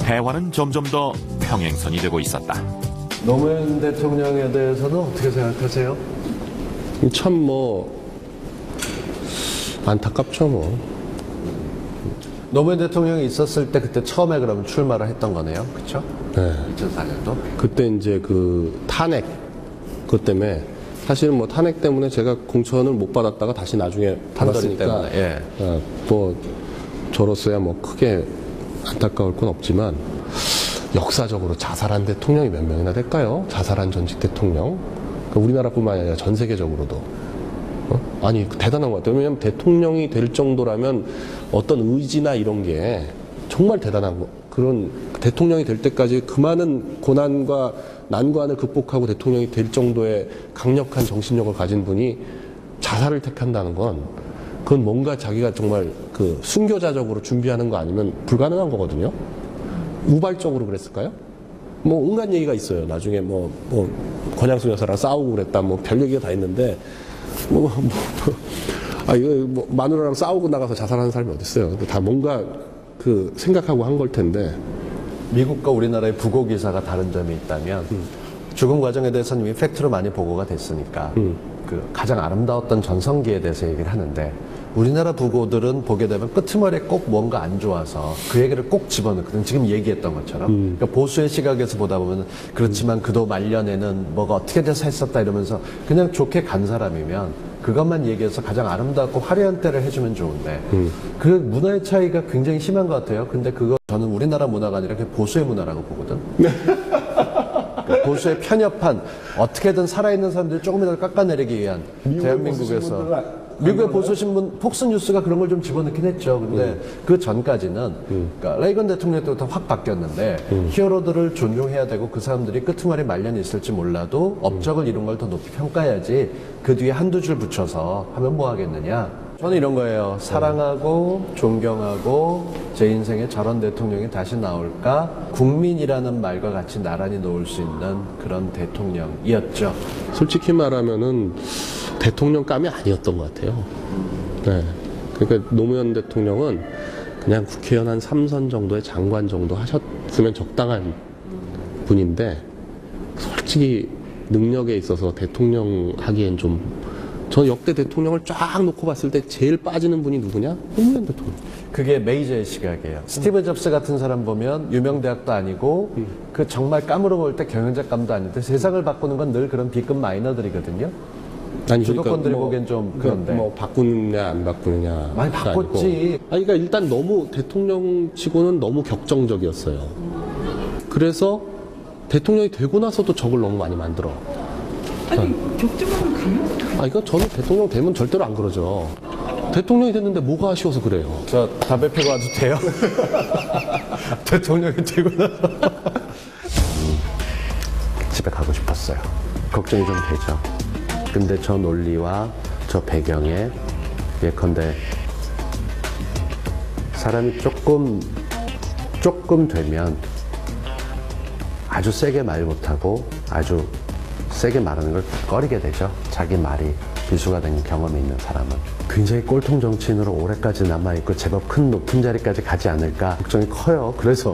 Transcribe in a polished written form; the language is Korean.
대화는 점점 더 평행선이 되고 있었다. 노무현 대통령에 대해서는 어떻게 생각하세요? 참 안타깝죠 뭐. 노무현 대통령이 있었을 때 그때 처음에 그러면 출마를 했던 거네요, 그렇죠? 네. 2004년도. 그때 이제 그 탄핵 그것 때문에 사실은 뭐 탄핵 때문에 제가 공천을 못 받았다가 다시 나중에 판단이 받았으니까 때문에, 예. 뭐 저로서야 뭐 크게 안타까울 건 없지만 역사적으로 자살한 대통령이 몇 명이나 될까요? 자살한 전직 대통령. 그러니까 우리나라뿐만 아니라 전 세계적으로도. 아니 대단한 것 같아요. 왜냐하면 대통령이 될 정도라면 어떤 의지나 이런 게 정말 대단한 거. 그런 대통령이 될 때까지 그 많은 고난과 난관을 극복하고 대통령이 될 정도의 강력한 정신력을 가진 분이 자살을 택한다는 건 그건 뭔가 자기가 정말 그 순교자적으로 준비하는 거 아니면 불가능한 거거든요. 우발적으로 그랬을까요? 뭐 온갖 얘기가 있어요. 나중에 뭐 권양수 여사랑 싸우고 그랬다. 뭐 별 얘기가 다 있는데 이거 마누라랑 싸우고 나가서 자살하는 사람이 어디 있어요? 다 뭔가 그 생각하고 한 걸 텐데. 미국과 우리나라의 부고 기사가 다른 점이 있다면 죽음 과정에 대해서는 이미 팩트로 많이 보고가 됐으니까 그 가장 아름다웠던 전성기에 대해서 얘기를 하는데 우리나라 부고들은 보게 되면 끄트머리에 꼭 뭔가 안 좋아서 그 얘기를 꼭 집어넣거든. 지금 얘기했던 것처럼. 그러니까 보수의 시각에서 보다 보면 그렇지만 그도 말년에는 뭐가 어떻게 돼서 했었다 이러면서 그냥 좋게 간 사람이면 그것만 얘기해서 가장 아름답고 화려한 때를 해주면 좋은데 그 문화의 차이가 굉장히 심한 것 같아요. 근데 그거 저는 우리나라 문화가 아니라 그냥 보수의 문화라고 보거든. 그러니까 보수의 편협한 어떻게든 살아있는 사람들 조금이라도 깎아내리기 위한 대한민국에서 미국의 보수신문 폭스뉴스가 그런 걸 좀 집어넣긴 했죠. 근데 그 전까지는 그러니까 레이건 대통령 때부터 확 바뀌었는데 히어로들을 존중해야 되고 그 사람들이 끄트머리 말년이 있을지 몰라도 업적을 이룬 걸 더 높이 평가해야지 그 뒤에 한두 줄 붙여서 하면 뭐 하겠느냐. 저는 이런 거예요. 사랑하고 존경하고 제 인생에 저런 대통령이 다시 나올까? 국민이라는 말과 같이 나란히 놓을 수 있는 그런 대통령이었죠. 솔직히 말하면은 대통령감이 아니었던 것 같아요. 네. 그러니까 노무현 대통령은 그냥 국회의원 한 3선 정도의 장관 정도 하셨으면 적당한 분인데 솔직히 능력에 있어서 대통령 하기엔 저 역대 대통령을 쫙 놓고 봤을 때 제일 빠지는 분이 누구냐? 노무현 대통령. 그게 메이저의 시각이에요. 스티브 잡스 같은 사람 보면 유명 대학도 아니고 그 정말 까무러 볼 때 경영작감도 아닌데 세상을 바꾸는 건 늘 그런 B급 마이너들이거든요. 아니, 주도권들이 보기엔 좀 그런데. 뭐 바꾸느냐 안 바꾸느냐. 많이 바꿨지. 그러니까 일단 너무 대통령 치고는 너무 격정적이었어요. 그래서 대통령이 되고 나서도 적을 너무 많이 만들어. 아니, 격정하면 가면? 이거 저는 대통령 되면 절대로 안 그러죠. 대통령이 됐는데 뭐가 아쉬워서 그래요. 저 담배 피고 와도 돼요? 대통령이 되고 나서. 집에 가고 싶었어요. 걱정이 좀 되죠. 근데 저 논리와 저 배경에 예컨대 사람이 조금 되면 아주 세게 말 못하고 아주 세게 말하는 걸 꺼리게 되죠. 자기 말이 비수가 된 경험이 있는 사람은. 굉장히 꼴통 정치인으로 오래까지 남아있고 제법 큰 높은 자리까지 가지 않을까 걱정이 커요. 그래서